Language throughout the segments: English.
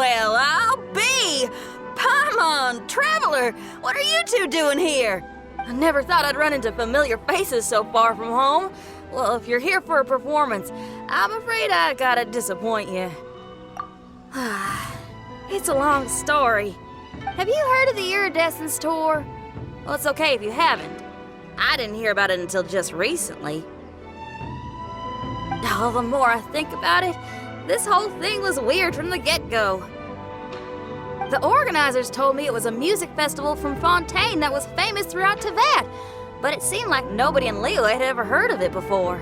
Well, I'll be! Paimon, Traveler, what are you two doing here? I never thought I'd run into familiar faces so far from home. Well, if you're here for a performance, I'm afraid I gotta disappoint you. It's a long story. Have you heard of the Iridescence Tour? Well, it's okay if you haven't. I didn't hear about it until just recently. Oh, the more I think about it, this whole thing was weird from the get-go. The organizers told me it was a music festival from Fontaine that was famous throughout Teyvat, but it seemed like nobody in Liyue had ever heard of it before.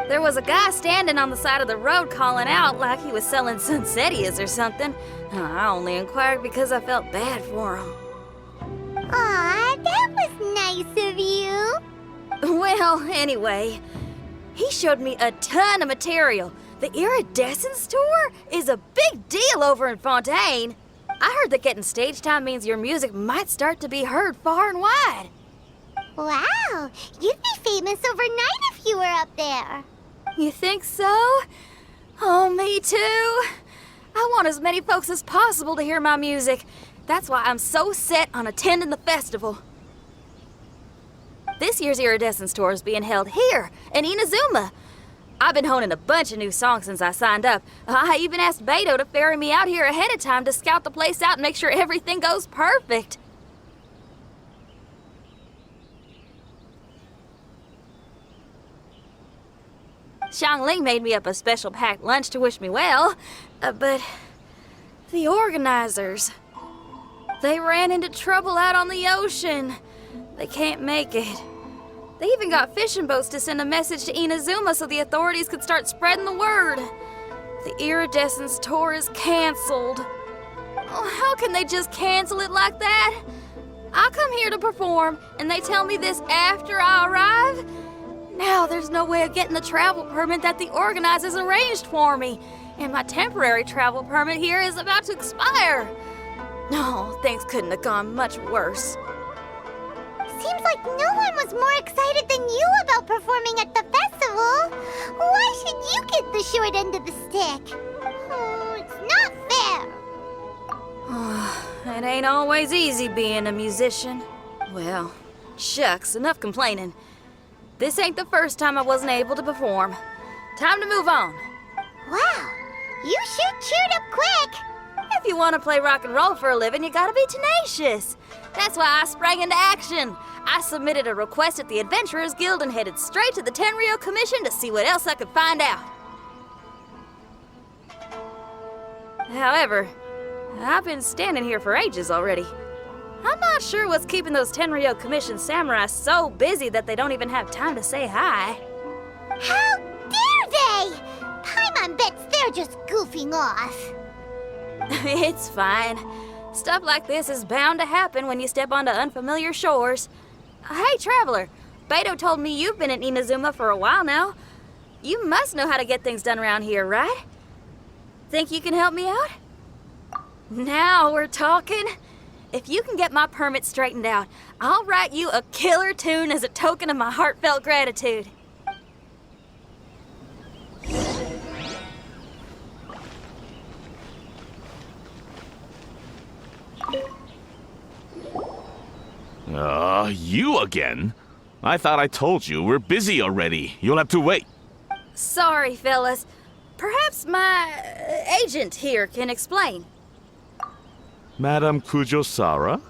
There was a guy standing on the side of the road calling out like he was selling Sunsetias or something. I only inquired because I felt bad for him. Aw, that was nice of you. Well, anyway, he showed me a ton of material. The Iridescence Tour is a big deal over in Fontaine. I heard that getting stage time means your music might start to be heard far and wide. Wow, you'd be famous overnight if you were up there. You think so? Oh, me too. I want as many folks as possible to hear my music. That's why I'm so set on attending the festival. This year's Iridescence Tour is being held here in Inazuma. I've been honing a bunch of new songs since I signed up. I even asked Beto to ferry me out here ahead of time to scout the place out and make sure everything goes perfect. Xiangling made me up a special packed lunch to wish me well, but the organizers, they ran into trouble out on the ocean. They can't make it. They even got fishing boats to send a message to Inazuma so the authorities could start spreading the word. The Iridescence Tour is canceled. Oh, how can they just cancel it like that? I come here to perform, and they tell me this after I arrive? Now there's no way of getting the travel permit that the organizers arranged for me, and my temporary travel permit here is about to expire. No, things couldn't have gone much worse. Seems like no one was more excited than you about performing at the festival. Why should you get the short end of the stick? Oh, it's not fair. It ain't always easy being a musician. Well, shucks, enough complaining. This ain't the first time I wasn't able to perform. Time to move on. Wow, you sure cheered up quick. If you want to play rock and roll for a living, you gotta be tenacious. That's why I sprang into action. I submitted a request at the Adventurers Guild and headed straight to the Tenryou Commission to see what else I could find out. However, I've been standing here for ages already. I'm not sure what's keeping those Tenryou Commission samurai so busy that they don't even have time to say hi. How dare they? Paimon bets they're just goofing off. It's fine. Stuff like this is bound to happen when you step onto unfamiliar shores. Hey, Traveler, Beto told me you've been in Inazuma for a while now. You must know how to get things done around here, right? Think you can help me out? Now we're talking. If you can get my permit straightened out, I'll write you a killer tune as a token of my heartfelt gratitude. You again? I thought I told you we're busy already. You'll have to wait. Sorry, fellas. Perhaps my agent here can explain. Madame Kujosara?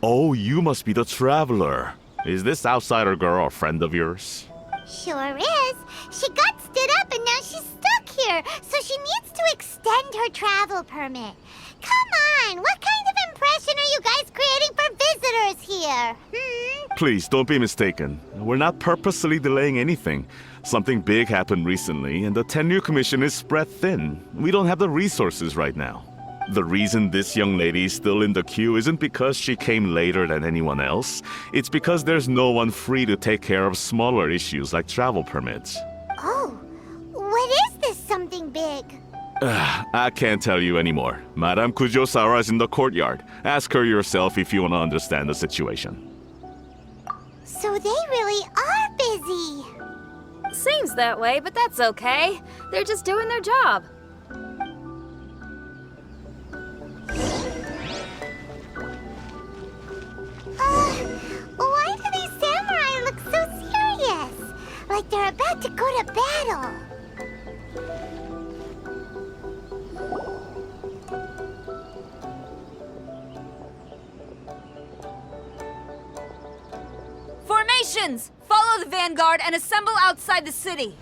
Oh, you must be the traveler. Is this outsider girl a friend of yours? Sure is. She got stood up and now she's stuck here, so she needs to extend her travel permit. Come on, what kind of impression are you guys creating for visitors here? Please, don't be mistaken. We're not purposely delaying anything. Something big happened recently, and the Tenryou Commission is spread thin. We don't have the resources right now. The reason this young lady is still in the queue isn't because she came later than anyone else. It's because there's no one free to take care of smaller issues like travel permits. Oh, what is this something big? I can't tell you anymore. Madame Kujosara is in the courtyard. Ask her yourself if you want to understand the situation. So they really are busy. Seems that way, but that's okay. They're just doing their job. about to go to battle. Formations! Follow the vanguard and assemble outside the city.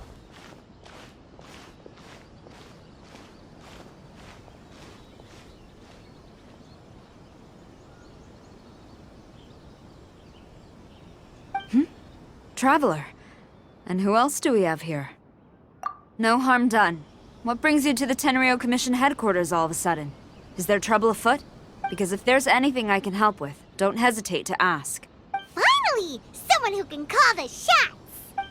Traveler. And who else do we have here? No harm done. What brings you to the Tenryou Commission headquarters all of a sudden? Is there trouble afoot? Because if there's anything I can help with, don't hesitate to ask. Finally! Someone who can call the shots!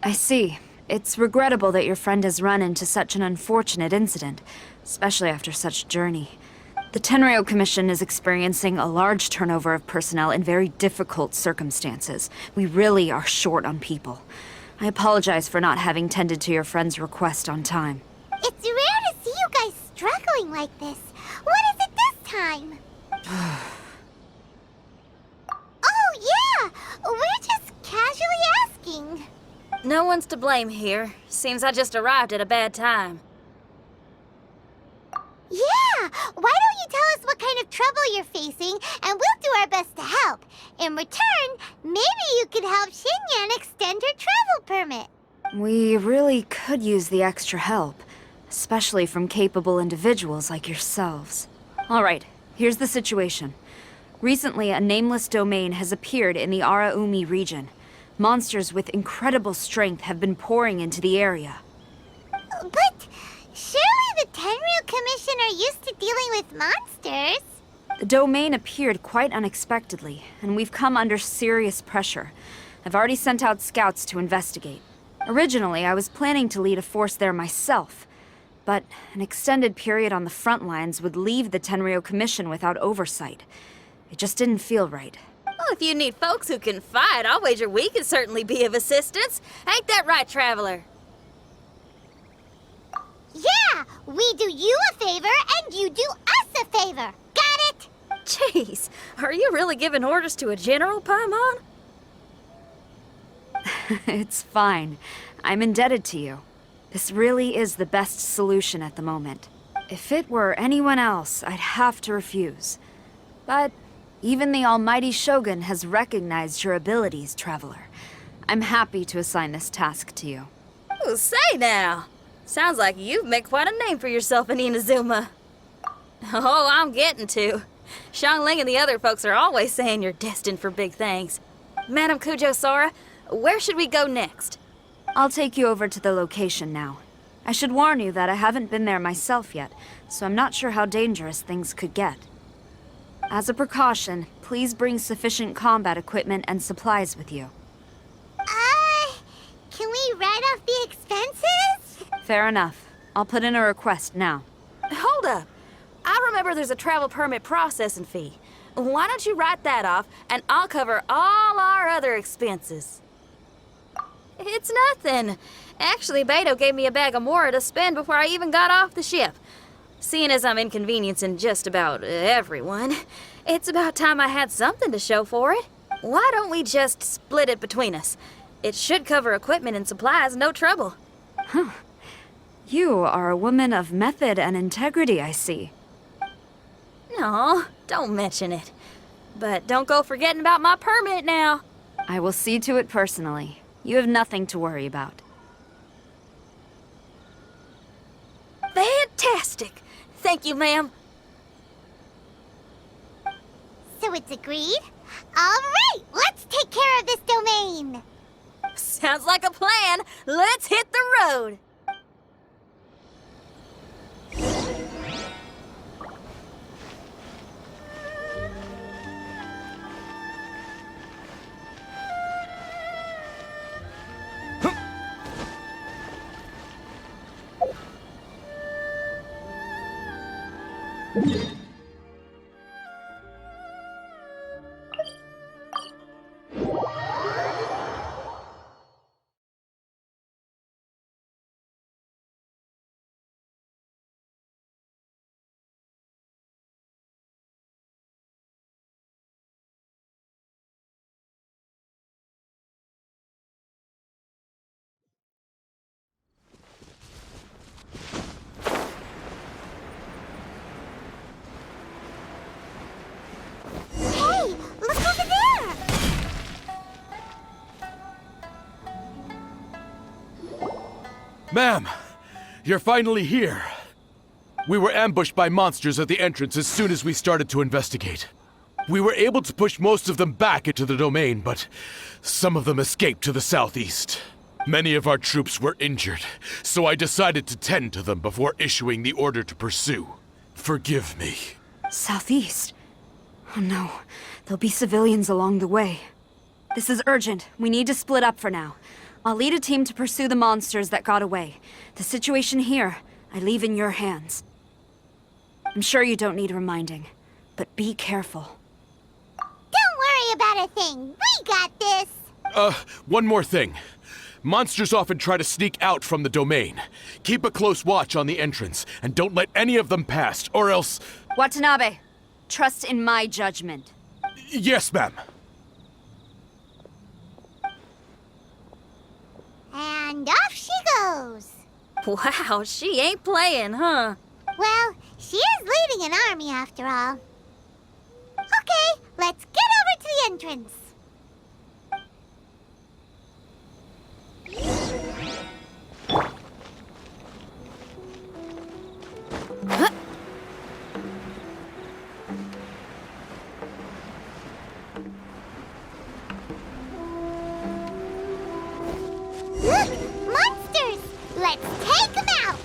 I see. It's regrettable that your friend has run into such an unfortunate incident, especially after such a journey. The Tenryou Commission is experiencing a large turnover of personnel in very difficult circumstances. We really are short on people. I apologize for not having tended to your friend's request on time. It's rare to see you guys struggling like this. What is it this time? Oh, yeah! We're just casually asking. No one's to blame here. Seems I just arrived at a bad time. Yeah! Why don't you tell us what kind of trouble you're facing, and we'll do our best to help. In return, maybe you could help Xinyan extend her travel permit. We really could use the extra help, especially from capable individuals like yourselves. All right, here's the situation. Recently, a nameless domain has appeared in the Araumi region. Monsters with incredible strength have been pouring into the area. But surely the Tenryou Commission are used to dealing with monsters. The domain appeared quite unexpectedly, and we've come under serious pressure. I've already sent out scouts to investigate. Originally, I was planning to lead a force there myself, but an extended period on the front lines would leave the Tenryou Commission without oversight. It just didn't feel right. Well, if you need folks who can fight, I'll wager we can certainly be of assistance. Ain't that right, Traveler? Yeah! We do you a favor, and you do us a favor. Got it? Jeez, are you really giving orders to a general, Paimon? It's fine. I'm indebted to you. This really is the best solution at the moment. If it were anyone else, I'd have to refuse. But even the almighty Shogun has recognized your abilities, Traveler. I'm happy to assign this task to you. Oh, say now! Sounds like you've made quite a name for yourself in Inazuma. Oh, I'm getting to. Xiangling and the other folks are always saying you're destined for big things. Madam Kujo Sora, where should we go next? I'll take you over to the location now. I should warn you that I haven't been there myself yet, so I'm not sure how dangerous things could get. As a precaution, please bring sufficient combat equipment and supplies with you. Can we write off the expenses? Fair enough. I'll put in a request now. Hold up. I remember there's a travel permit processing fee. Why don't you write that off, and I'll cover all our other expenses. It's nothing. Actually, Beto gave me a bag of Mora to spend before I even got off the ship. Seeing as I'm inconveniencing just about everyone, it's about time I had something to show for it. Why don't we just split it between us? It should cover equipment and supplies, no trouble. Huh. You are a woman of method and integrity, I see. No, don't mention it. But don't go forgetting about my permit now. I will see to it personally. You have nothing to worry about. Fantastic! Thank you, ma'am. So it's agreed? All right, let's take care of this domain. Sounds like a plan. Let's hit the road. Ma'am, you're finally here. We were ambushed by monsters at the entrance as soon as we started to investigate. We were able to push most of them back into the domain, but some of them escaped to the southeast. Many of our troops were injured, so I decided to tend to them before issuing the order to pursue. Forgive me. Southeast? Oh no, there'll be civilians along the way. This is urgent. We need to split up for now. I'll lead a team to pursue the monsters that got away. The situation here, I leave in your hands. I'm sure you don't need reminding, but be careful. Don't worry about a thing. We got this. One more thing. Monsters often try to sneak out from the domain. Keep a close watch on the entrance, and don't let any of them pass, or else... Watanabe, trust in my judgment. Yes, ma'am. And off she goes. Wow, she ain't playing, huh? Well, she is leading an army after all. Okay, let's get over to the entrance. Look! Monsters! Let's take them out!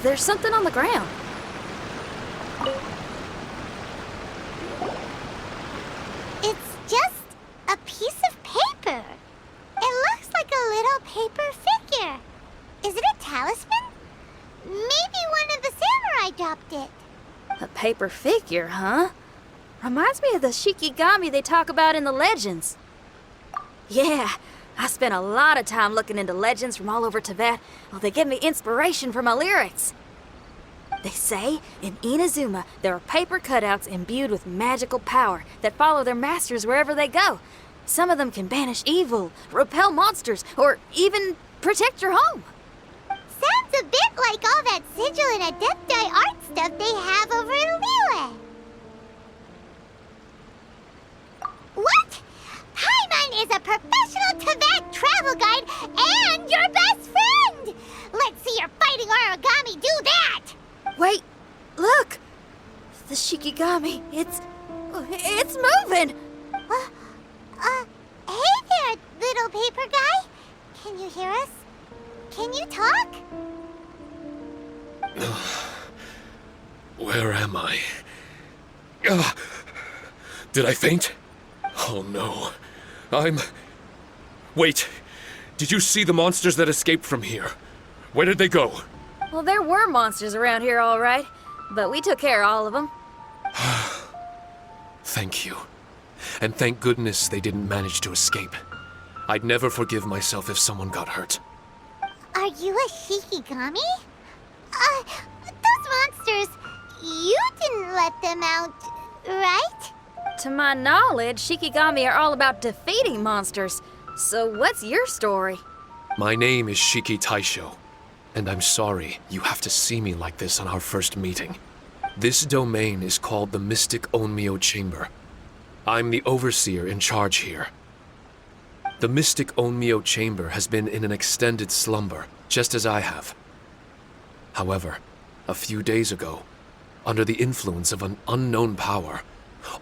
There's something on the ground. It's just a piece of paper. It looks like a little paper figure. Is it a talisman? Maybe one of the samurai dropped it. A paper figure, huh? Reminds me of the Shikigami they talk about in the legends. Yeah, I spent a lot of time looking into legends from all over Tibet. Well, they give me inspiration for my lyrics. They say in Inazuma there are paper cutouts imbued with magical power that follow their masters wherever they go. Some of them can banish evil, repel monsters, or even protect your home. Sounds a bit like all that sigil and adepti art stuff they have over in Liyue. What? Paimon is a professional Tibet travel guide and your best friend! Let's see your fighting origami do that! Wait, look! The Shikigami, it's moving! Hey there, little paper guy. Can you hear us? Can you talk? Where am I? Did I faint? Oh no. Wait. Did you see the monsters that escaped from here? Where did they go? Well, there were monsters around here, all right. But we took care of all of them. Thank you. And thank goodness they didn't manage to escape. I'd never forgive myself if someone got hurt. Are you a Shikigami? Those monsters, you didn't let them out, right? To my knowledge, Shikigami are all about defeating monsters. So what's your story? My name is Shiki Taisho, and I'm sorry you have to see me like this on our first meeting. This domain is called the Mystic Onmyo Chamber. I'm the overseer in charge here. The Mystic Onmyo Chamber has been in an extended slumber, just as I have. However, a few days ago, under the influence of an unknown power,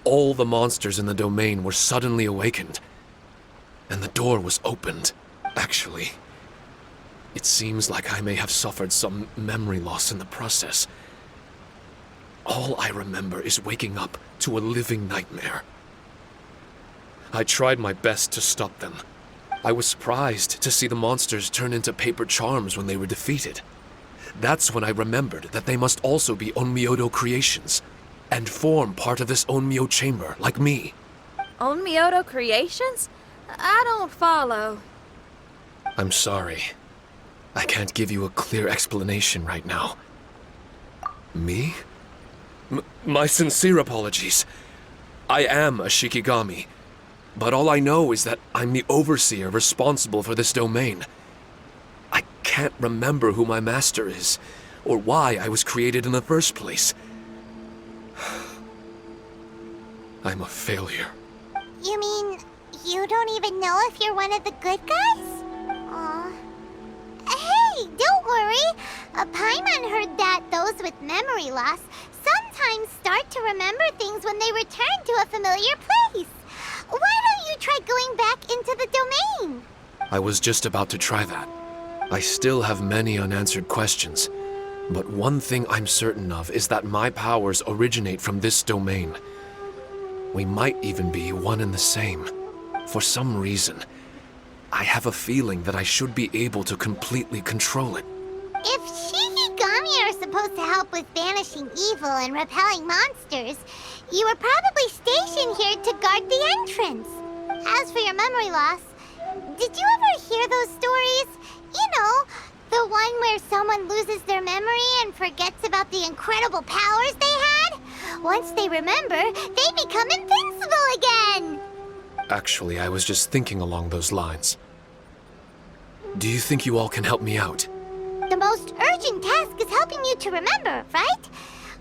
all the monsters in the domain were suddenly awakened. and the door was opened. Actually, it seems like I may have suffered some memory loss in the process. All I remember is waking up to a living nightmare. I tried my best to stop them. I was surprised to see the monsters turn into paper charms when they were defeated. That's when I remembered that they must also be Onmyodo creations, and form part of this Onmyo chamber, like me. Onmyodo creations? I don't follow. I'm sorry. I can't give you a clear explanation right now. Me? My sincere apologies. I am a Shikigami, but all I know is that I'm the overseer responsible for this domain. I can't remember who my master is, or why I was created in the first place. I'm a failure. You mean you don't even know if you're one of the good guys? Aw. Hey, don't worry. Paimon heard that those with memory loss sometimes start to remember things when they return to a familiar place. Why don't you try going back into the domain? I was just about to try that. I still have many unanswered questions, but one thing I'm certain of is that my powers originate from this domain. We might even be one and the same. For some reason, I have a feeling that I should be able to completely control it. If Shikigami are supposed to help with banishing evil and repelling monsters, you were probably stationed here to guard the entrance. As for your memory loss, did you ever hear those stories? You know, the one where someone loses their memory and forgets about the incredible powers they had? Once they remember, they become invincible again! Actually, I was just thinking along those lines. Do you think you all can help me out? The most urgent task is helping you to remember, right?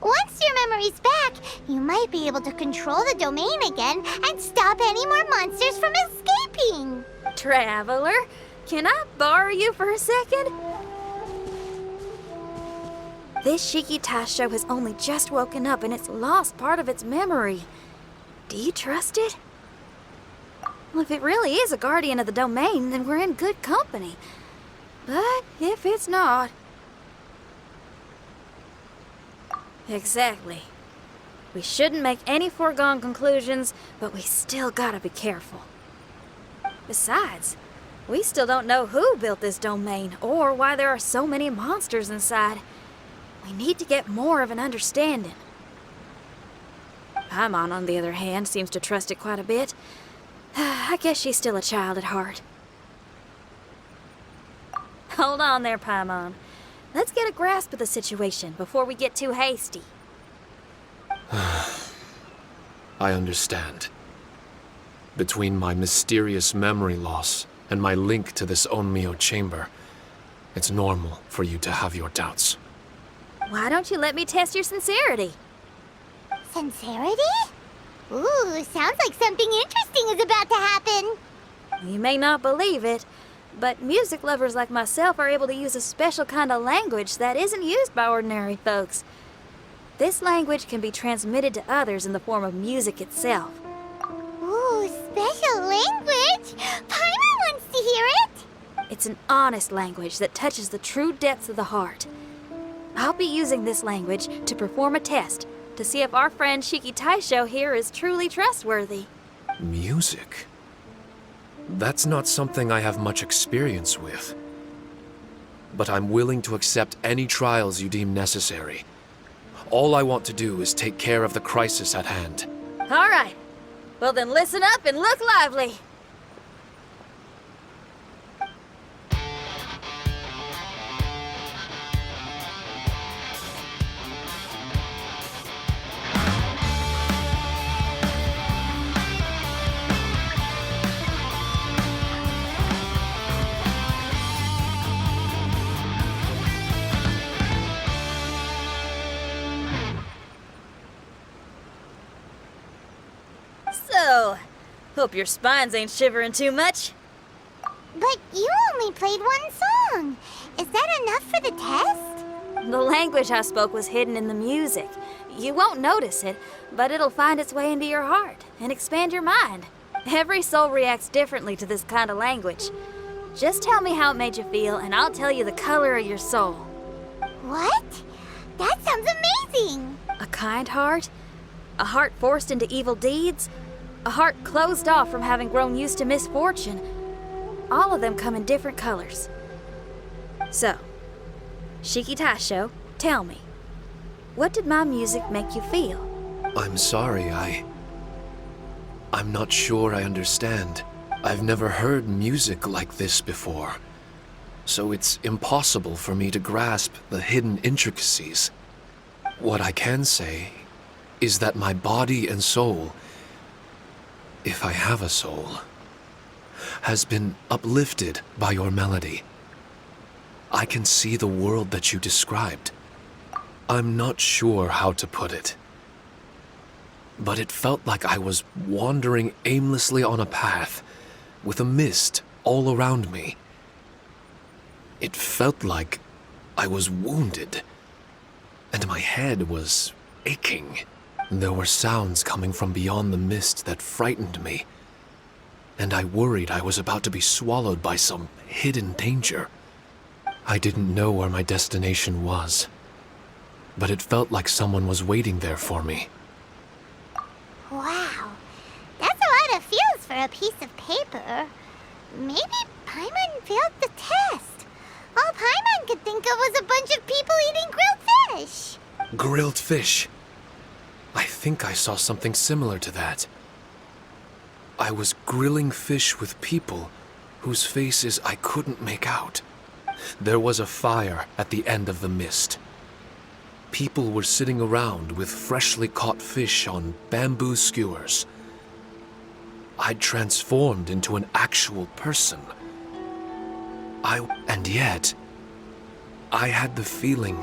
Once your memory's back, you might be able to control the domain again and stop any more monsters from escaping. Traveler, can I borrow you for a second? This Shiki Taisho has only just woken up and it's lost part of its memory. Do you trust it? Well, if it really is a guardian of the domain, then we're in good company. But if it's not... Exactly. We shouldn't make any foregone conclusions, but we still gotta be careful. Besides, we still don't know who built this domain or why there are so many monsters inside. We need to get more of an understanding. Paimon, on the other hand, seems to trust it quite a bit. I guess she's still a child at heart. Hold on there, Paimon. Let's get a grasp of the situation before we get too hasty. I understand. Between my mysterious memory loss and my link to this Onmyo chamber, it's normal for you to have your doubts. Why don't you let me test your sincerity? Sincerity? Ooh, sounds like something interesting is about to happen. You may not believe it, but music lovers like myself are able to use a special kind of language that isn't used by ordinary folks. This language can be transmitted to others in the form of music itself. Ooh, special language? Paimon wants to hear it. It's an honest language that touches the true depths of the heart. I'll be using this language to perform a test to see if our friend Shiki Taisho here is truly trustworthy. Music? That's not something I have much experience with. But I'm willing to accept any trials you deem necessary. All I want to do is take care of the crisis at hand. All right. Well then listen up and look lively. So, hope your spines ain't shivering too much. But you only played one song. Is that enough for the test? The language I spoke was hidden in the music. You won't notice it, but it'll find its way into your heart and expand your mind. Every soul reacts differently to this kind of language. Just tell me how it made you feel, and I'll tell you the color of your soul. What? That sounds amazing! A kind heart? A heart forced into evil deeds? A heart closed off from having grown used to misfortune? All of them come in different colors. So, Shiki Taisho, tell me, what did my music make you feel? I'm sorry, I'm not sure I understand. I've never heard music like this before, so it's impossible for me to grasp the hidden intricacies. What I can say is that my body and soul, if I have a soul, has been uplifted by your melody. I can see the world that you described. I'm not sure how to put it, but it felt like I was wandering aimlessly on a path with a mist all around me. It felt like I was wounded, and my head was aching. There were sounds coming from beyond the mist that frightened me, and I worried I was about to be swallowed by some hidden danger. I didn't know where my destination was, but it felt like someone was waiting there for me. Wow, that's a lot of feels for a piece of paper. Maybe Paimon failed the test. All Paimon could think of was a bunch of people eating grilled fish. Grilled fish. I think I saw something similar to that. I was grilling fish with people whose faces I couldn't make out. There was a fire at the end of the mist. People were sitting around with freshly caught fish on bamboo skewers. I'd transformed into an actual person. And yet, I had the feeling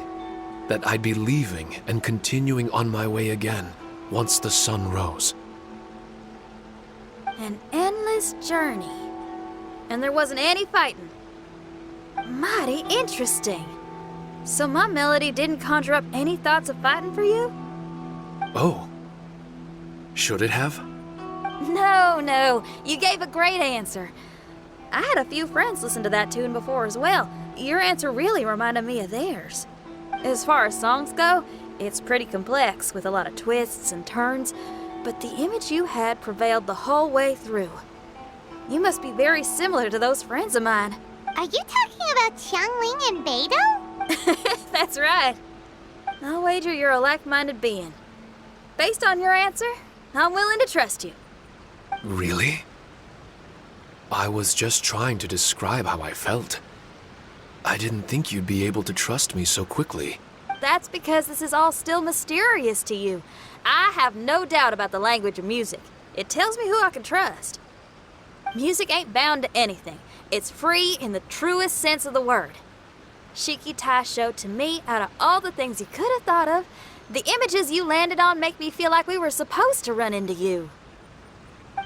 that I'd be leaving and continuing on my way again once the sun rose. An endless journey. And there wasn't any fighting. Mighty interesting. So my melody didn't conjure up any thoughts of fighting for you? Oh. Should it have? No. You gave a great answer. I had a few friends listen to that tune before as well. Your answer really reminded me of theirs. As far as songs go, it's pretty complex with a lot of twists and turns, but the image you had prevailed the whole way through. You must be very similar to those friends of mine. Are you talking about Xiangling and Beidou? That's right. I'll wager you're a like-minded being. Based on your answer, I'm willing to trust you. Really? I was just trying to describe how I felt. I didn't think you'd be able to trust me so quickly. That's because this is all still mysterious to you. I have no doubt about the language of music. It tells me who I can trust. Music ain't bound to anything. It's free in the truest sense of the word. Shiki Taisho, to me, out of all the things you could have thought of, the images you landed on make me feel like we were supposed to run into you.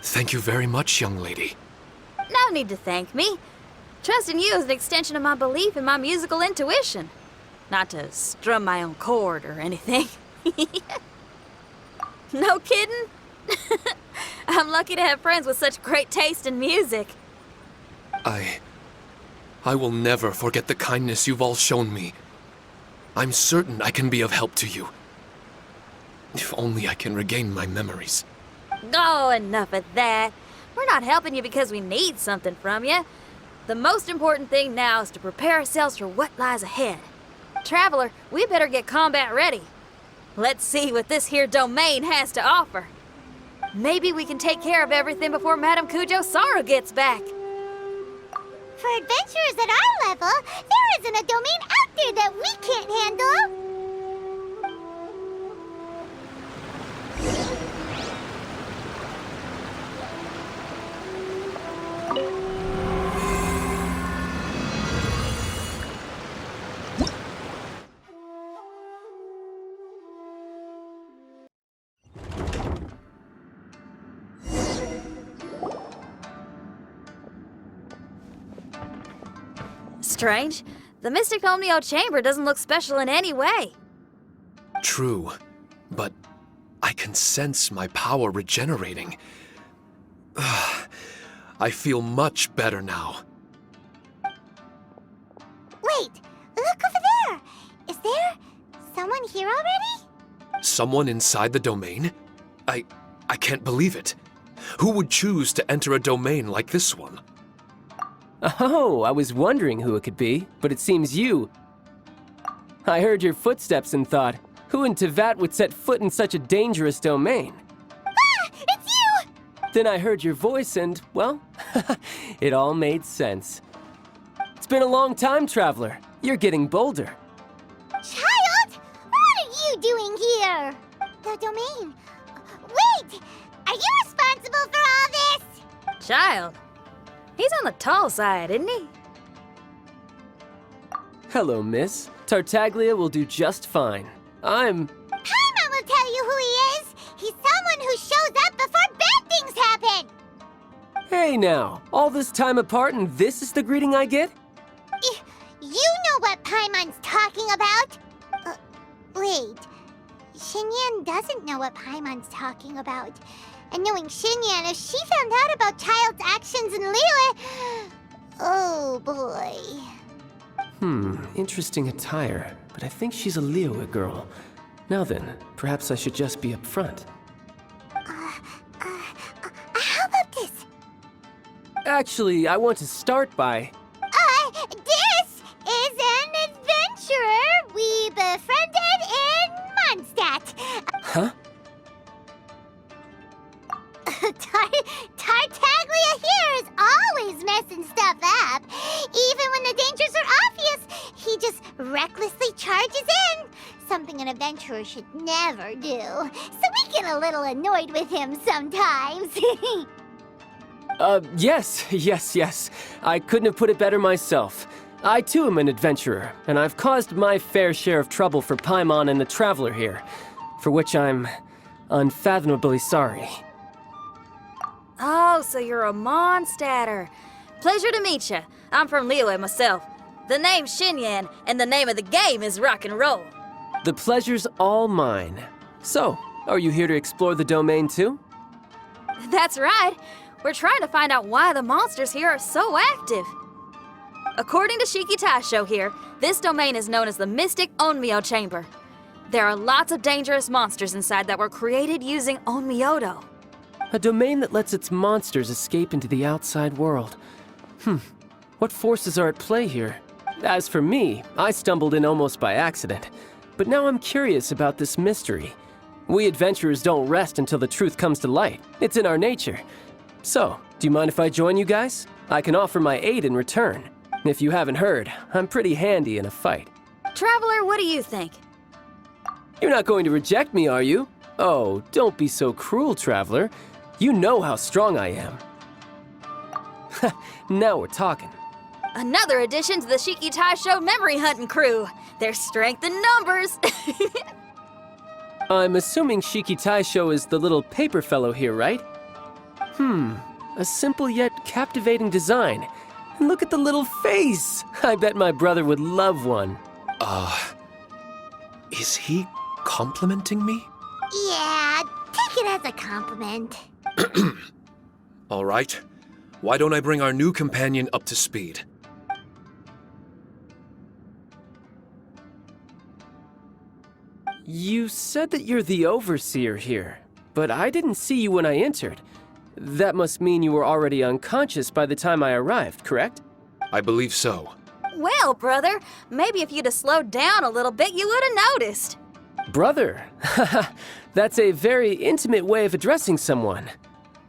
Thank you very much, young lady. No need to thank me. Trusting you is an extension of my belief in my musical intuition. Not to strum my own chord or anything. No kidding? I'm lucky to have friends with such great taste in music. I will never forget the kindness you've all shown me. I'm certain I can be of help to you. If only I can regain my memories. Oh, enough of that. We're not helping you because we need something from you. The most important thing now is to prepare ourselves for what lies ahead. Traveler, we better get combat ready. Let's see what this here domain has to offer. Maybe we can take care of everything before Madame Kujo Sara gets back. For adventurers at our level, there isn't a domain out there that we can't handle. Strange. The Mystic Omnio Chamber doesn't look special in any way. True, but I can sense my power regenerating. I feel much better now. Wait, look over there! Is there someone here already? Someone inside the domain? I can't believe it. Who would choose to enter a domain like this one? Oh, I was wondering who it could be, but it seems you. I heard your footsteps and thought, who in Tevat would set foot in such a dangerous domain? Ah! It's you! Then I heard your voice and, well, it all made sense. It's been a long time, Traveler. You're getting bolder. Child! What are you doing here? The domain. Wait! Are you responsible for all this? Child. He's on the tall side, isn't he? Hello, miss. Tartaglia will do just fine. Paimon will tell you who he is. He's someone who shows up before bad things happen. Hey now, all this time apart and this is the greeting I get? You know what Paimon's talking about? Wait. Xinyan doesn't know what Paimon's talking about. And knowing Xinyan, if she found out about Child's actions in Liyue... Oh, boy. Interesting attire, but I think she's a Liyue girl. Now then, perhaps I should just be upfront. How about this? Actually, I want to start by... This is an adventurer we befriended in Mondstadt. Huh? Tartaglia here is always messing stuff up. Even when the dangers are obvious, he just recklessly charges in. Something an adventurer should never do. So we get a little annoyed with him sometimes. Yes. I couldn't have put it better myself. I too am an adventurer, and I've caused my fair share of trouble for Paimon and the Traveler here, for which I'm unfathomably sorry. Oh, so you're a Mondstadter. Pleasure to meet you. I'm from Liyue myself. The name's Xinyan, and the name of the game is rock and roll. The pleasure's all mine. So, are you here to explore the domain too? That's right. We're trying to find out why the monsters here are so active. According to Shiki Taisho here, this domain is known as the Mystic Onmyo Chamber. There are lots of dangerous monsters inside that were created using Onmyodo. A domain that lets its monsters escape into the outside world. What forces are at play here? As for me, I stumbled in almost by accident. But now I'm curious about this mystery. We adventurers don't rest until the truth comes to light. It's in our nature. So, do you mind if I join you guys? I can offer my aid in return. If you haven't heard, I'm pretty handy in a fight. Traveler, what do you think? You're not going to reject me, are you? Oh, don't be so cruel, Traveler. You know how strong I am. Now we're talking. Another addition to the Shiki Taisho memory hunting crew. There's strength in numbers. I'm assuming Shiki Taisho is the little paper fellow here, right? A simple yet captivating design. And look at the little face! I bet my brother would love one. Is he complimenting me? Yeah, take it as a compliment. All right. Why don't I bring our new companion up to speed? You said that you're the overseer here, but I didn't see you when I entered. That must mean you were already unconscious by the time I arrived, correct? I believe so. Well, brother, maybe if you'd have slowed down a little bit, you would have noticed. Brother? That's a very intimate way of addressing someone.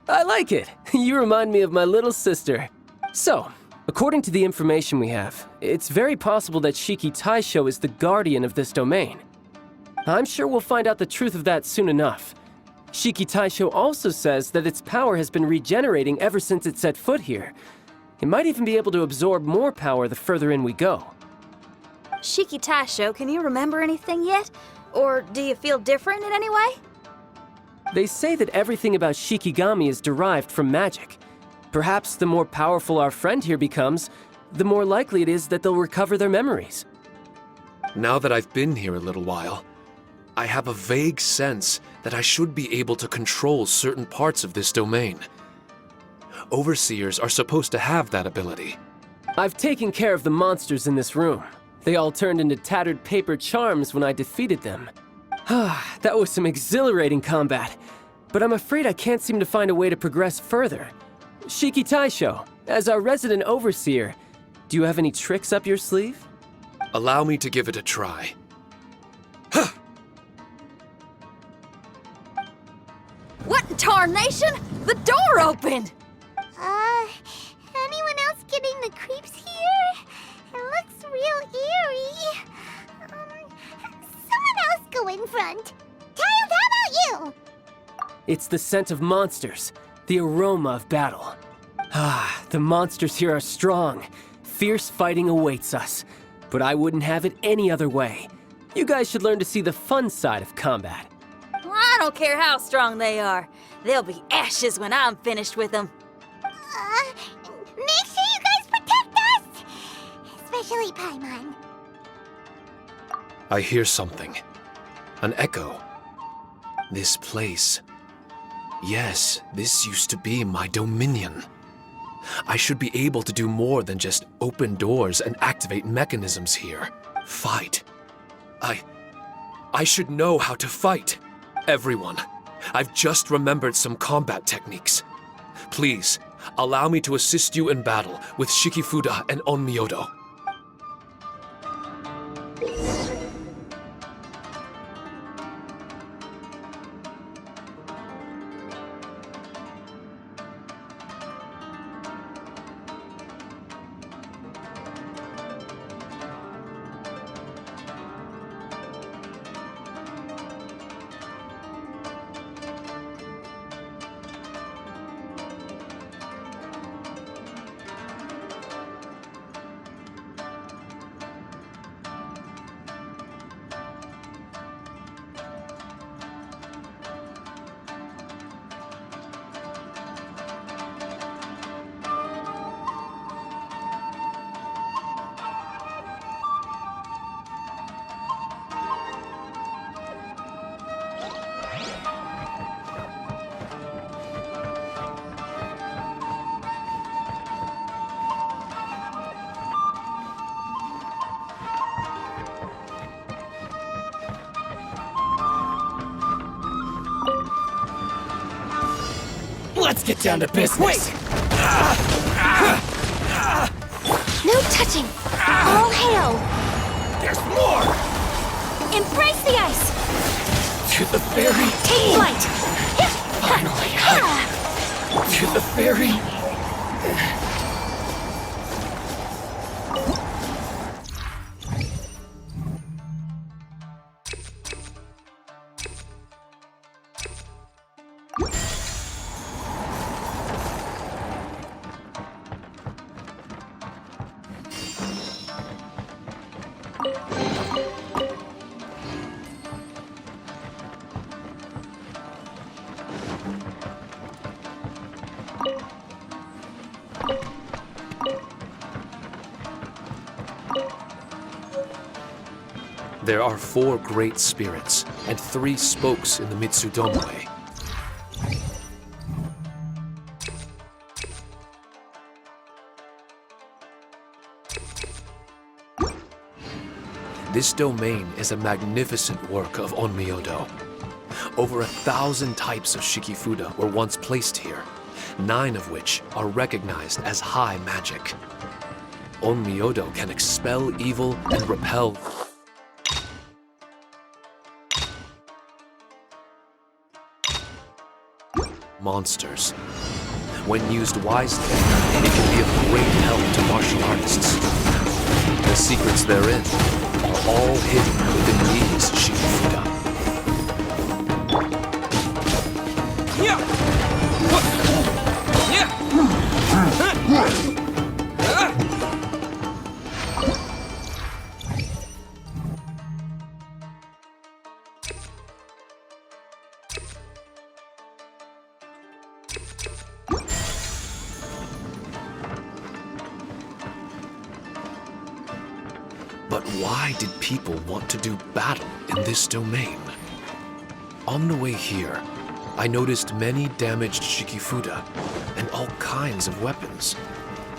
I like it. You remind me of my little sister. So, according to the information we have, it's very possible that Shiki Taisho is the guardian of this domain. I'm sure we'll find out the truth of that soon enough. Shiki Taisho also says that its power has been regenerating ever since it set foot here. It might even be able to absorb more power the further in we go. Shiki Taisho, can you remember anything yet? Or do you feel different in any way? They say that everything about Shikigami is derived from magic. Perhaps the more powerful our friend here becomes, the more likely it is that they'll recover their memories. Now that I've been here a little while, I have a vague sense that I should be able to control certain parts of this domain. Overseers are supposed to have that ability. I've taken care of the monsters in this room. They all turned into tattered paper charms when I defeated them. That was some exhilarating combat, but I'm afraid I can't seem to find a way to progress further. Shiki Taisho, as our resident overseer, do you have any tricks up your sleeve? Allow me to give it a try. What in tarnation? The door opened! Anyone else getting the creeps here? It looks real eerie. Someone else go in front. Child, how about you? It's the scent of monsters, the aroma of battle. The monsters here are strong. Fierce fighting awaits us, but I wouldn't have it any other way. You guys should learn to see the fun side of combat. I don't care how strong they are. They'll be ashes when I'm finished with them. Make sure you guys protect us! Especially Paimon. I hear something. An echo. This place. Yes, this used to be my dominion. I should be able to do more than just open doors and activate mechanisms here. Fight. I should know how to fight. Everyone, I've just remembered some combat techniques. Please, allow me to assist you in battle with Shikifuda and Onmyodo. Let's get down to business. Wait! No touching! All hail! There's more! Embrace the ice! To the ferry! Take flight! Finally! To the ferry! There are 4 great spirits and 3 spokes in the Mitsudomoi. This domain is a magnificent work of Onmyodo. Over 1,000 types of Shikifuda were once placed here, 9 of which are recognized as high magic. Onmyodo can expel evil and repel monsters. When used wisely, it can be of great help to martial artists. The secrets therein are all hidden within these Shikifuda. But why did people want to do battle in this domain? On the way here, I noticed many damaged Shikifuda and all kinds of weapons,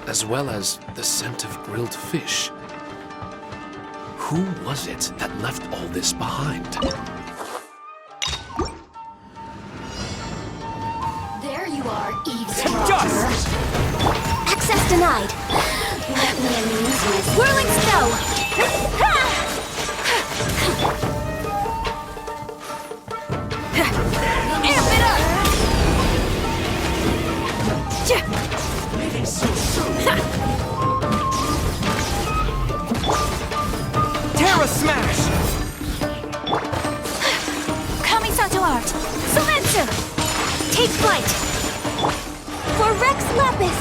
as well as the scent of grilled fish. Who was it that left all this behind? There you are, eavesdropper. Access denied. Let me amuse my swirling snow. Amp it up! Terra Smash! Kamisato art. Silencer. Take flight. For Rex Lapis.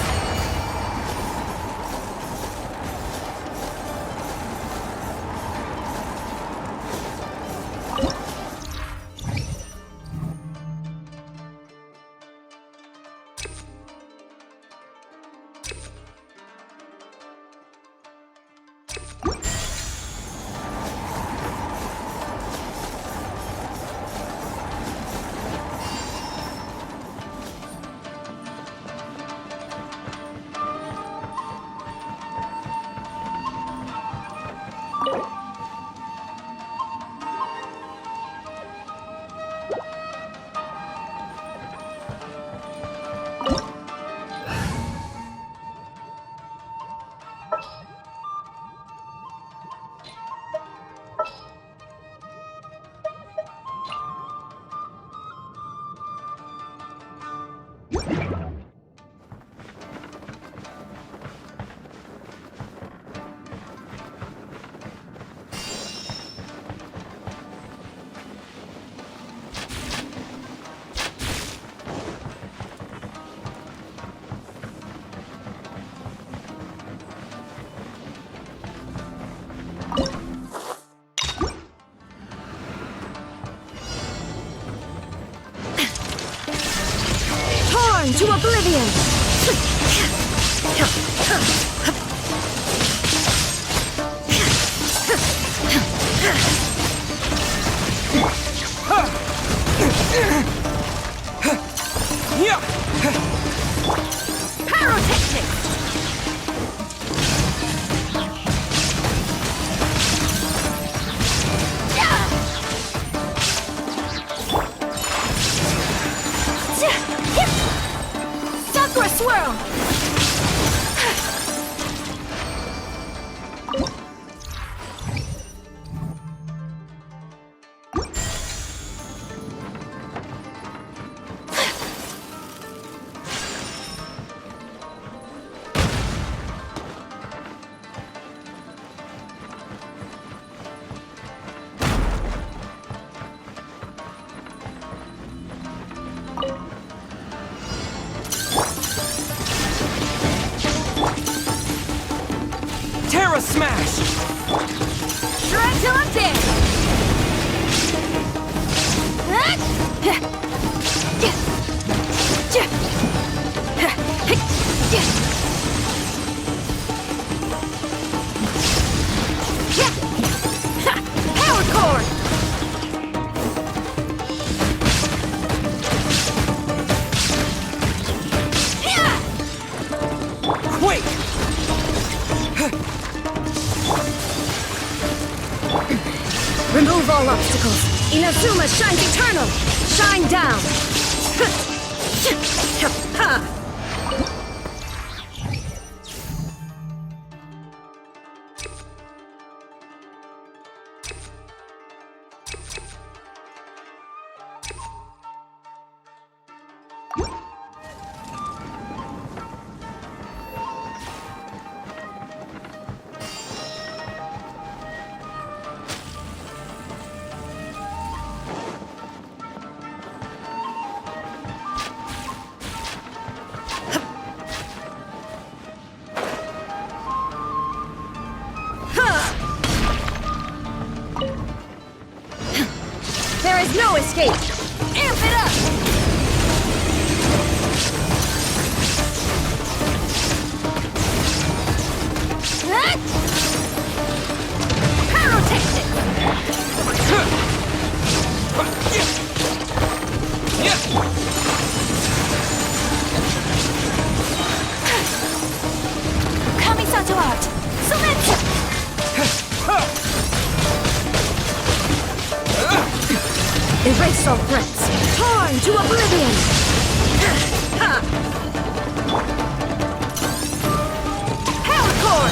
To oblivion! Pyrotechnics! Sakura swirl! Terra Smash! Shred till I'm dead! Power cord! Quake! Remove all obstacles. Inazuma shines eternal. Shine down. There is no escape. Amp it up. Pyrotechnic. special threats. Torn to oblivion! Power core!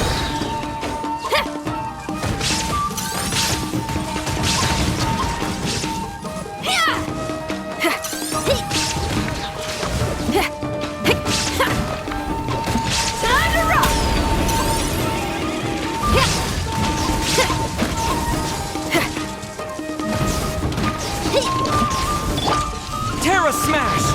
Time to rock! Terra Smash!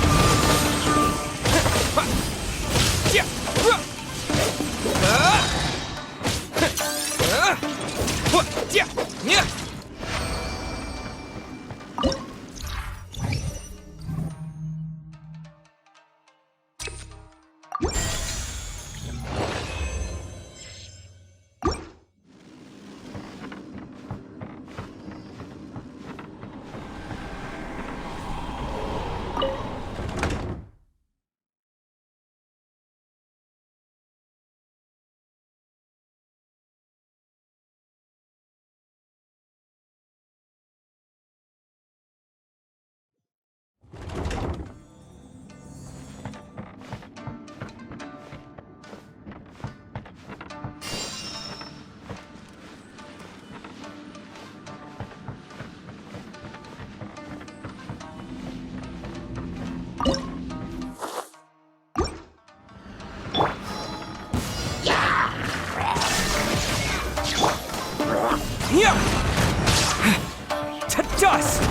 To dust!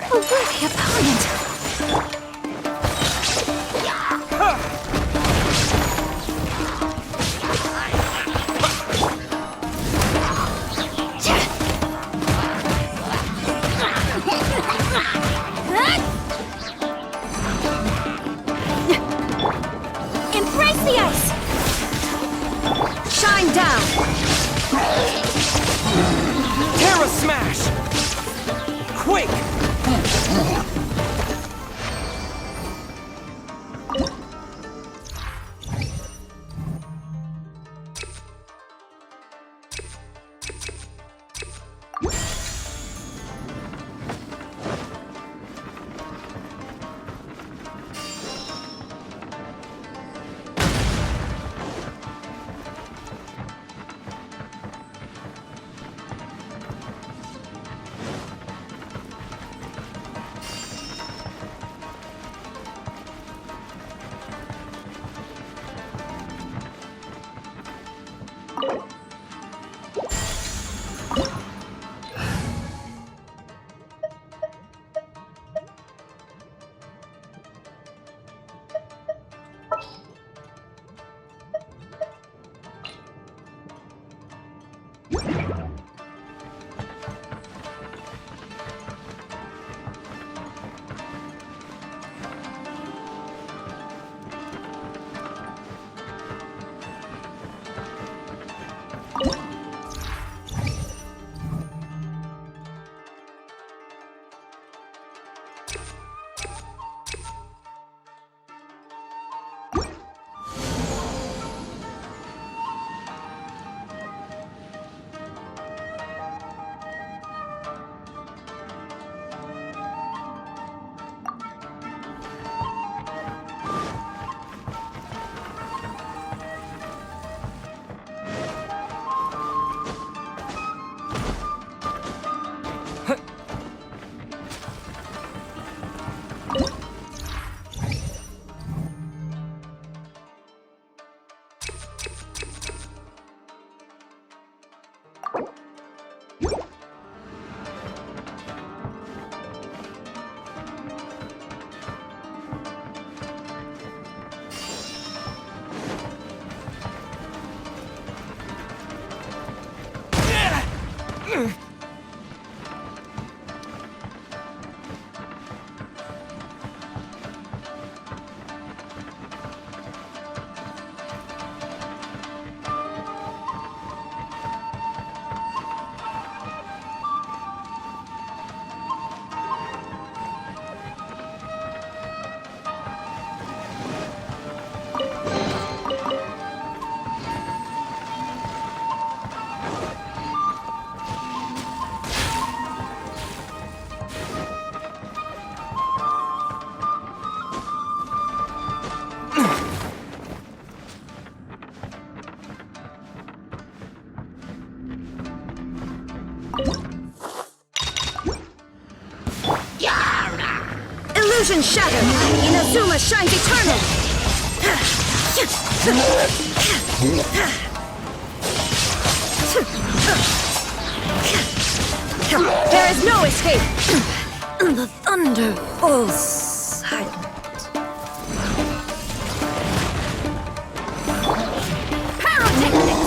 A worthy opponent! Embrace the ice! Shine down! Terra Smash! Quake! Illusion shattered! Inazuma shines eternal! There is no escape! The thunder falls silent. Pyrotechnics!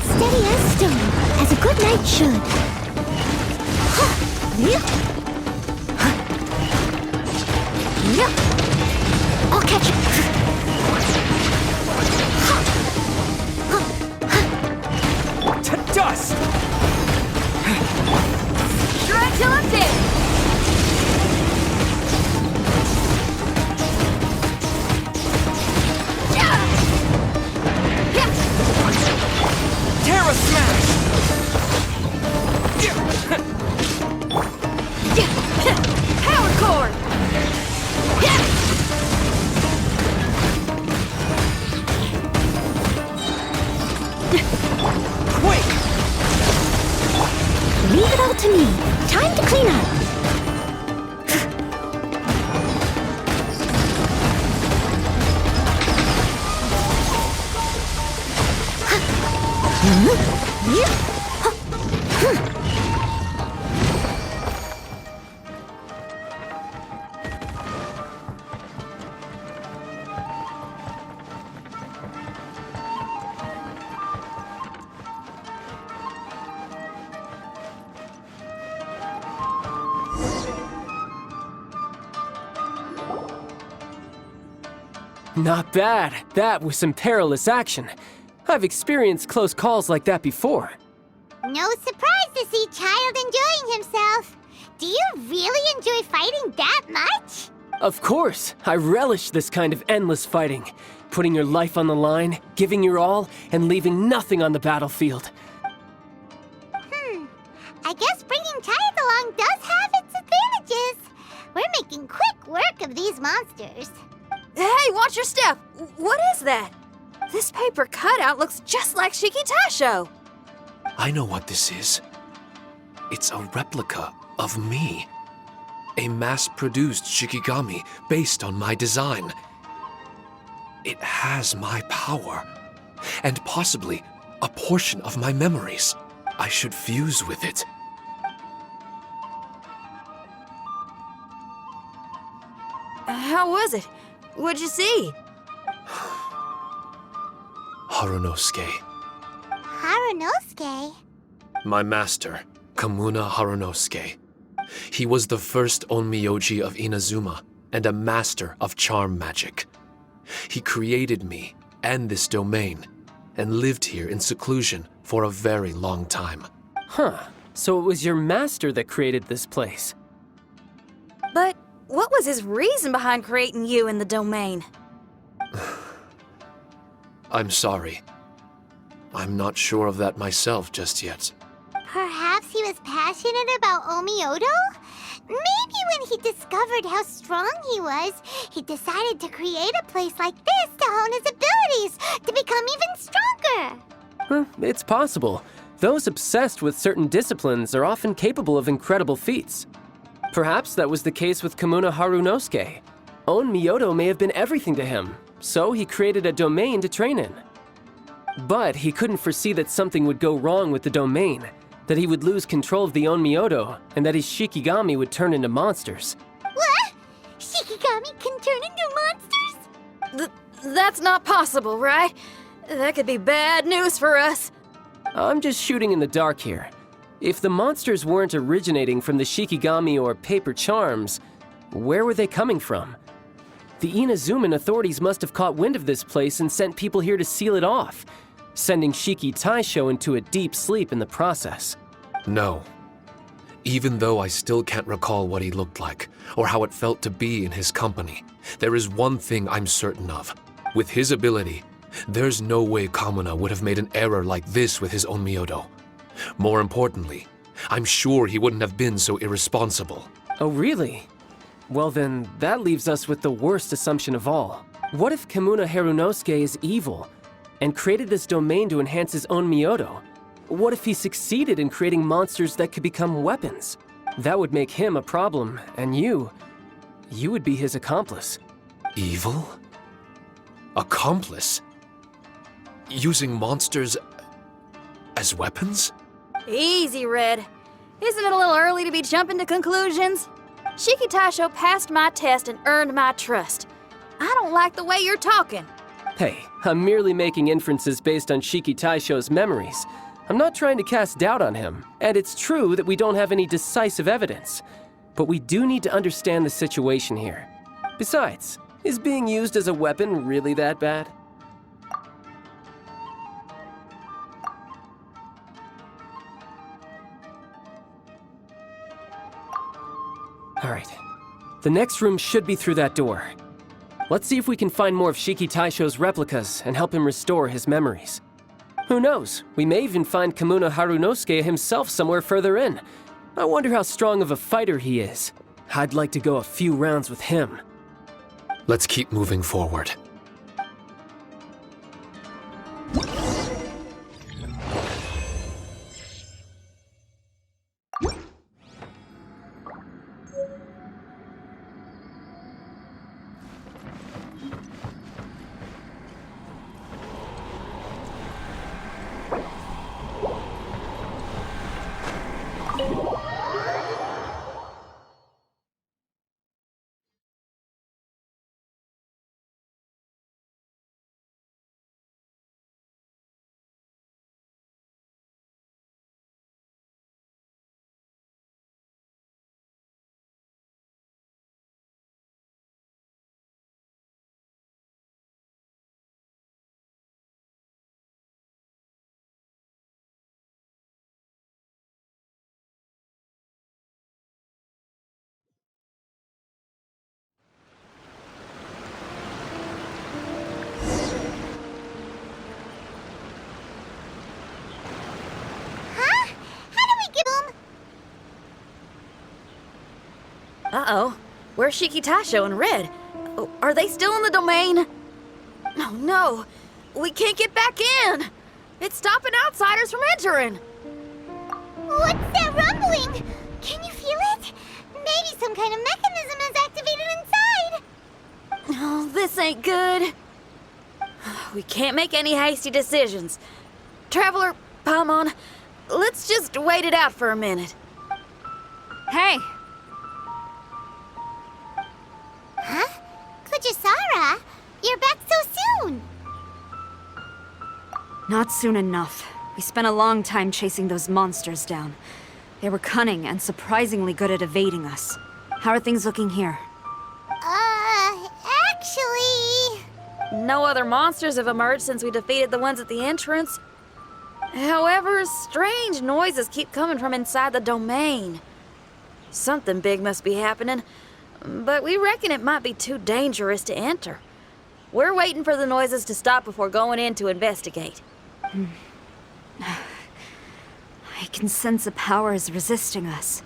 Steady as stone, as a good knight should. I'll catch it. To dust! Drag till I'm dead! Terra Smash! Power cord! Quake! Leave it all to me. Time to clean up. Not bad. That was some perilous action. I've experienced close calls like that before. No surprise to see Child enjoying himself. Do you really enjoy fighting that much? Of course, I relish this kind of endless fighting. Putting your life on the line, giving your all, and leaving nothing on the battlefield. I guess bringing Child along does have its advantages. We're making quick work of these monsters. Hey, watch your step! What is that? This paper cutout looks just like Shiki Taisho. I know what this is. It's a replica of me. A mass-produced Shikigami based on my design. It has my power, and possibly a portion of my memories. I should fuse with it. How was it? What'd you see? Harunosuke. Harunosuke? My master, Kamuna Harunosuke. He was the first Onmyoji of Inazuma and a master of charm magic. He created me and this domain and lived here in seclusion for a very long time. Huh. So it was your master that created this place. But what was his reason behind creating you in the domain? I'm sorry. I'm not sure of that myself just yet. Perhaps he was passionate about Omiodo? Maybe when he discovered how strong he was, he decided to create a place like this to hone his abilities, to become even stronger. It's possible. Those obsessed with certain disciplines are often capable of incredible feats. Perhaps that was the case with Kamuna Harunosuke. Onmyodo may have been everything to him, so he created a domain to train in. But he couldn't foresee that something would go wrong with the domain, that he would lose control of the Onmyodo, and that his Shikigami would turn into monsters. What? Shikigami can turn into monsters? That's not possible, right? That could be bad news for us. I'm just shooting in the dark here. If the monsters weren't originating from the Shikigami or paper charms, where were they coming from? The Inazuman authorities must have caught wind of this place and sent people here to seal it off, sending Shiki Taisho into a deep sleep in the process. No. Even though I still can't recall what he looked like, or how it felt to be in his company, there is one thing I'm certain of. With his ability, there's no way Kamuna would have made an error like this with his own Myodo. More importantly, I'm sure he wouldn't have been so irresponsible. Oh, really? Well then, that leaves us with the worst assumption of all. What if Kamuna Harunosuke is evil, and created this domain to enhance his own Myodo? What if he succeeded in creating monsters that could become weapons? That would make him a problem, and you would be his accomplice. Evil? Accomplice? Using monsters as weapons? Easy, Red. Isn't it a little early to be jumping to conclusions? Shiki Taisho passed my test and earned my trust. I don't like the way you're talking. Hey, I'm merely making inferences based on Shiki Taisho's memories. I'm not trying to cast doubt on him, and it's true that we don't have any decisive evidence. But we do need to understand the situation here. Besides, is being used as a weapon really that bad? Alright. The next room should be through that door. Let's see if we can find more of Shiki Taisho's replicas and help him restore his memories. Who knows? We may even find Kamuna Harunosuke himself somewhere further in. I wonder how strong of a fighter he is. I'd like to go a few rounds with him. Let's keep moving forward. Huh? How do we get home? Uh-oh. Where's Shiki Taisho and Red? Oh, are they still in the domain? Oh, no. We can't get back in. It's stopping outsiders from entering. What's that rumbling? Can you feel it? Maybe some kind of mechanism is activated inside. Oh, this ain't good. We can't make any hasty decisions. Traveler, Paimon, let's just wait it out for a minute. Hey! Huh? Kujisara? You're back so soon. Not soon enough. We spent a long time chasing those monsters down. They were cunning and surprisingly good at evading us. How are things looking here? Actually... No other monsters have emerged since we defeated the ones at the entrance. However, strange noises keep coming from inside the domain. Something big must be happening, but we reckon it might be too dangerous to enter. We're waiting for the noises to stop before going in to investigate. I can sense a power is resisting us.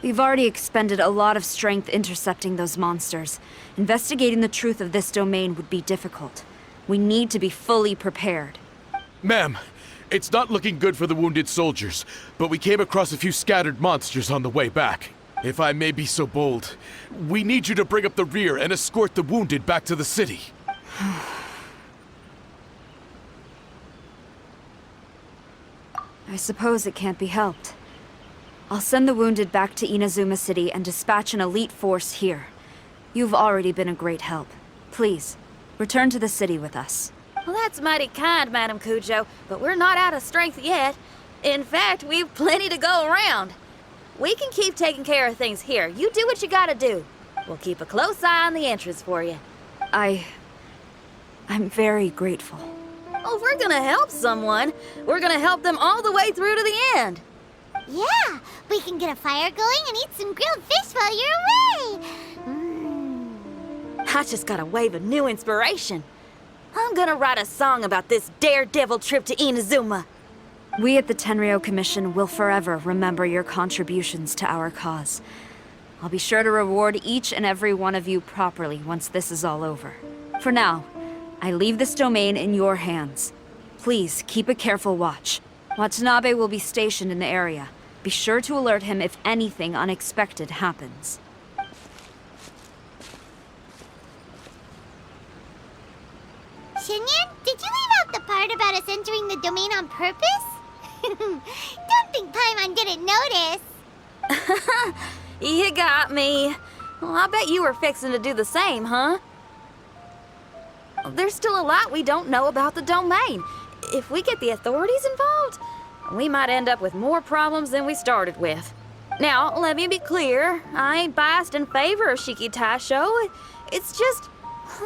We've already expended a lot of strength intercepting those monsters. Investigating the truth of this domain would be difficult. We need to be fully prepared. Ma'am, it's not looking good for the wounded soldiers, but we came across a few scattered monsters on the way back. If I may be so bold, we need you to bring up the rear and escort the wounded back to the city. I suppose it can't be helped. I'll send the wounded back to Inazuma City and dispatch an elite force here. You've already been a great help. Please, Return to the city with us. Well, that's mighty kind, Madam Cujo, but we're not out of strength yet. In fact, we've plenty to go around. We can keep taking care of things here. You do what you gotta do. We'll keep a close eye on the entrance for you. I'm very grateful. Oh, if we're gonna help someone, we're gonna help them all the way through to the end. Yeah, we can get a fire going and eat some grilled fish while you're away. I just got a wave of new inspiration. I'm gonna write a song about this daredevil trip to Inazuma. We at the Tenryou Commission will forever remember your contributions to our cause. I'll be sure to reward each and every one of you properly once this is all over. For now, I leave this domain in your hands. Please keep a careful watch. Watanabe will be stationed in the area. Be sure to alert him if anything unexpected happens. Shinyan, did you leave out the part about us entering the domain on purpose? Don't think Paimon didn't notice. You got me. Well, I bet you were fixing to do the same, huh? There's still a lot we don't know about the domain. If we get the authorities involved, we might end up with more problems than we started with. Now, let me be clear. I ain't biased in favor of Shiki Taisho. It's just,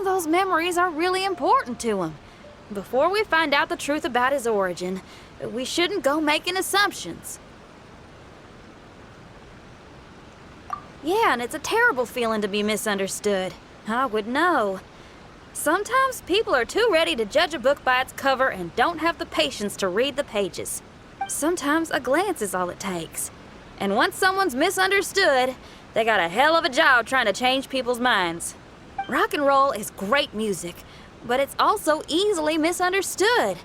those memories are really important to him. Before we find out the truth about his origin, we shouldn't go making assumptions. Yeah, and it's a terrible feeling to be misunderstood. I would know. Sometimes people are too ready to judge a book by its cover and don't have the patience to read the pages. Sometimes a glance is all it takes. And once someone's misunderstood, they got a hell of a job trying to change people's minds. Rock and roll is great music, but it's also easily misunderstood.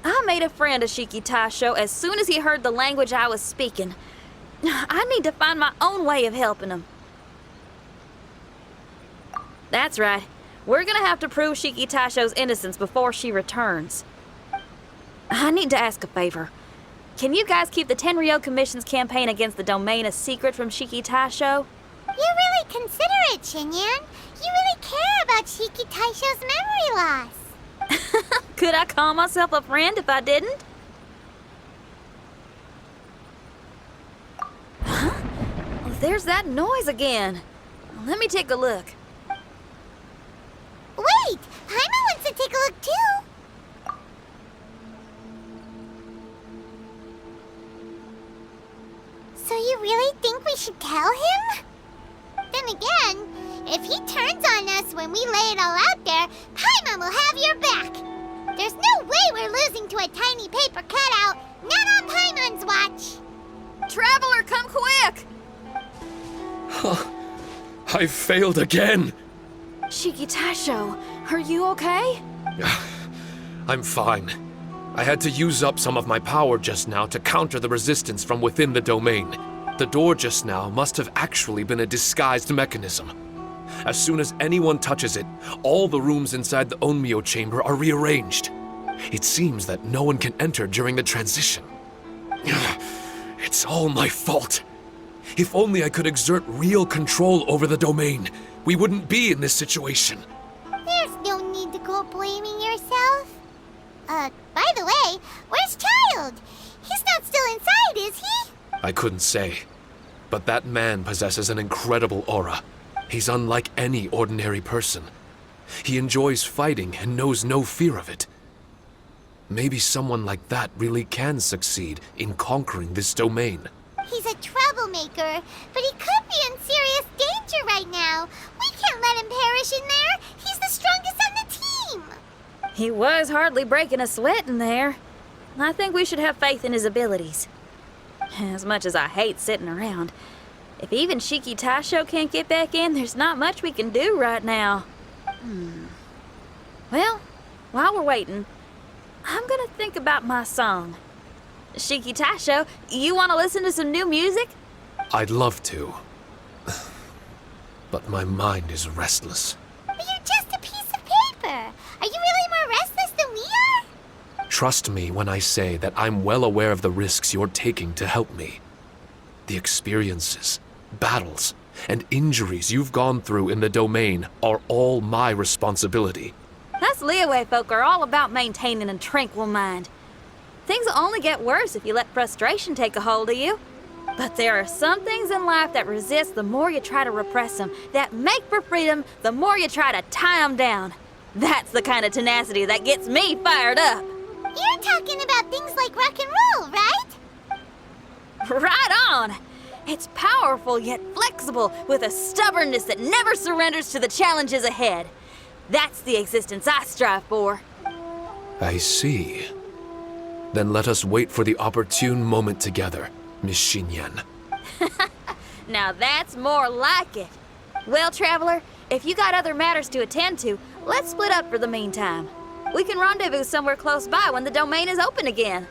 I made a friend of Shiki Taisho as soon as he heard the language I was speaking. I need to find my own way of helping him. That's right. We're gonna have to prove Shiki Taisho's innocence before she returns. I need to ask a favor. Can you guys keep the Tenryou Commission's campaign against the domain a secret from Shiki Taisho? You're really considerate, Shinyan. You really care about Shiki Taisho's memory loss. Could I call myself a friend if I didn't? Huh? Oh, there's that noise again. Let me take a look. Wait! Paimon wants to take a look too! So you really think we should tell him? Then again, if he turns on us when we lay it all out there, Paimon will have your back! There's no way we're losing to a tiny paper cutout, not on Paimon's watch! Traveler, come quick! I failed again! Shiki Taisho, are you okay? I'm fine. I had to use up some of my power just now to counter the resistance from within the domain. The door just now must have actually been a disguised mechanism. As soon as anyone touches it, all the rooms inside the Onmyo chamber are rearranged. It seems that no one can enter during the transition. It's all my fault. If only I could exert real control over the domain, we wouldn't be in this situation. There's no need to go blaming yourself. By the way, where's Child? He's not still inside, is he? I couldn't say. But that man possesses an incredible aura. He's unlike any ordinary person. He enjoys fighting and knows no fear of it. Maybe someone like that really can succeed in conquering this domain. He's a troublemaker, but he could be in serious danger right now. We can't let him perish in there. He's the strongest on the team. He was hardly breaking a sweat in there. I think we should have faith in his abilities. As much as I hate sitting around, if even Shiki Taisho can't get back in, there's not much we can do right now. Well, while we're waiting, I'm gonna think about my song. Shiki Taisho, you want to listen to some new music? I'd love to. But my mind is restless. But you're just a piece of paper. Are you really more restless than we are? Trust me when I say that I'm well aware of the risks you're taking to help me. The experiences, battles, and injuries you've gone through in the domain are all my responsibility. Us Leeway folk are all about maintaining a tranquil mind. Things will only get worse if you let frustration take a hold of you. But there are some things in life that resist the more you try to repress them, that make for freedom the more you try to tie them down. That's the kind of tenacity that gets me fired up. You're talking about things like rock and roll, right? Right on! It's powerful yet flexible, with a stubbornness that never surrenders to the challenges ahead. That's the existence I strive for. I see. Then let us wait for the opportune moment together, Miss Xinyan. Now that's more like it. Well, Traveler, if you got other matters to attend to, let's split up for the meantime. We can rendezvous somewhere close by when the domain is open again.